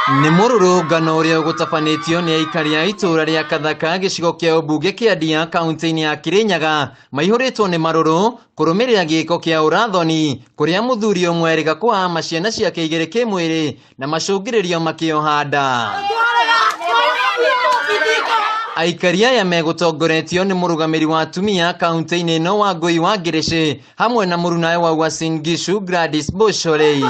Nĩ mũrũrũngano ũrĩa ũgũtabanĩtio nĩ aikari a itũũra rĩa Kathaka gĩcigo kĩa ũmbunge kĩa Ndia kaunti-inĩ ya Kirinyaga maihũrĩtwo nĩ marũrũ kũrũmĩrĩra gĩĩko kĩa ũrathoni kũrĩa mũthuri ũmwe erĩga kuhahama ciana ciake igĩrĩ kĩmwĩrĩ na macũngĩrĩrio makĩoha nda. Aikari aya megũtongoretio nĩ mũrugamĩrĩri wa atumia kaunti-inĩ ĩno Wangui Ngirichi hamwe na murunawe wa Uasin Gishu Gladys Boss Shollei.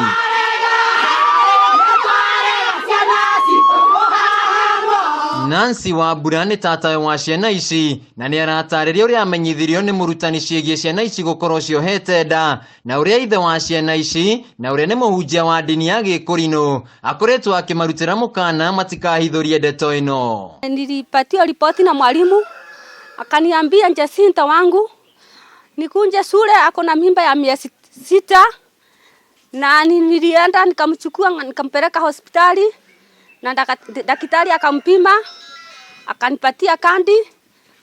Nancy wa Mbura nĩ tatawe wa ciana ici na nĩ aratarĩria ũrĩa amenyithirio nĩ mũrutani ciĩgiĩ ciana ici gũkorwo ciohete nda na ũrĩa ithe wa ciana ici na ũrĩa nĩ mũhunjia wa ndini ya Gĩkũrinũ akoretwo akĩmarutĩra mũkana matikahithũrie ndeto ĩno. Nilipatiwa ripoti na mwalimu akaniambia Jacinta wangu nikunje shule ako na mimba ya miezi 6 na nilienda nikamchukua nikampeleka hospitali na daktari akampima akanipatia kandi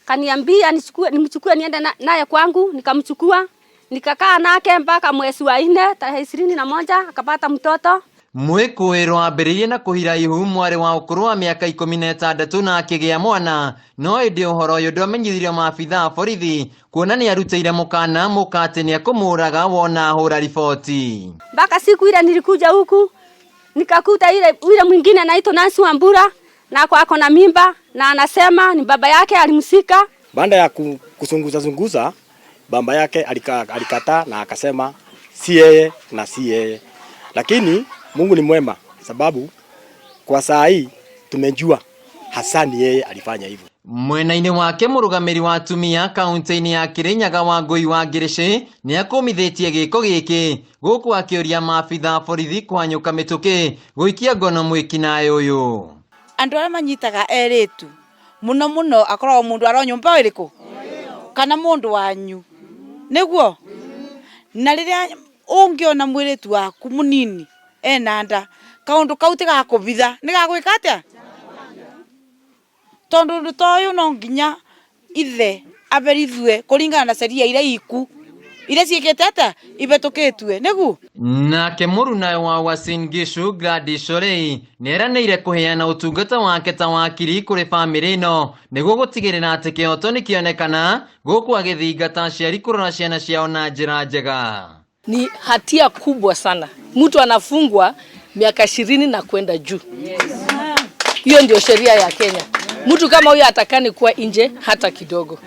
kaniambia nimchukue niende naye kwangu, nikamchukua nikakaa nake mpaka mwezi wa 4 tarehe 21 akapata mtoto. Mwĩkũĩrwo ambĩrĩirie na kũhira ihu mwarĩ wa ũkũrũ wa mĩaka 16 na akĩgĩa mwana, no ĩndĩ ũhoro ũyũ ndwamenyithirio maabitha a borithi kuona nĩ arutĩire mũkana mũka atĩ nĩ ekũmũraga wona ahũra riboti. Mpaka siku ile nilikuja huku nikakuta ile mwingine anaitwa Nancy wa Mbura na ako na mimba na anasema ni baba yake alimsika. Baada ya kuzunguza baba yake alikataa na akasema si yeye na si yeye. Lakini Mungu ni mwema sababu kwa saa hii tumejua hasa ni yeye alifanya hivyo. Mwena-inĩ wake mũrugamĩrĩri wa atumia kaunti-inĩ ya Kirinyaga Wangui Ngirichi nĩ akũmithĩtie gĩko gĩkĩ gũkũ akĩũria maabitha borithi kũhanyũka mĩtũkĩ gũikia ngono mwĩkinaĩ ũyũ. Andũ arĩa manyitaga erĩtu mũno mũno akoragwo mũndũ arĩ nyũmba ĩrĩkũ kana mũndũ wanyu nĩguo na rĩrĩa ũngĩona mwĩrĩtu waku mũnini ena nda kaũndũ kau tigakũbitha nĩ gagwĩka atĩa? Tondu toyo no nginya ithe aberithwe kuringana na sheria iria iku iria ciĩkĩte ata ibetukĩtwe nĩgu. Nake murunawe wa Uasin Gishu Gladys Shollei nĩeranĩire kũheana ũtungata wake ta wakiri kũrĩ bamĩrĩ ĩno nĩguo gũtigĩrĩra atĩ kĩhoto nĩkĩonekana gũkũ agĩthingata aciari kũrora ciana ciao na njĩra njega. Ni hatia kubwa sana. Mtu anafungwa miaka 20 na kwenda juu. Hiyo ndio sheria ya Kenya. Mtu kama huyo atakani kuwa nje hata kidogo.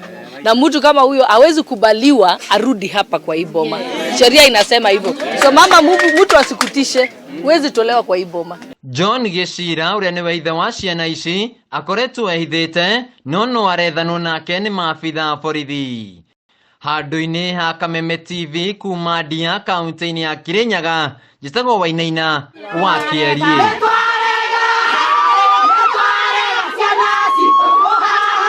Na mtu kama huyo hawezi kubaliwa arudi hapa kwa hii boma. Sheria inasema hivyo. So mama mtu asikutishe, huwezi tolewa kwa hii boma. John Geshira ũrĩa nĩwe ithe wa ciana ici akoretwo ehithĩte no no arethanwo nake nĩ maabitha a borithi. Handũ-inĩ ha Kameme TV kuuma Ndia kaunti-inĩ ya Kirinyaga njĩtagwo Wainaina wa Kiarie.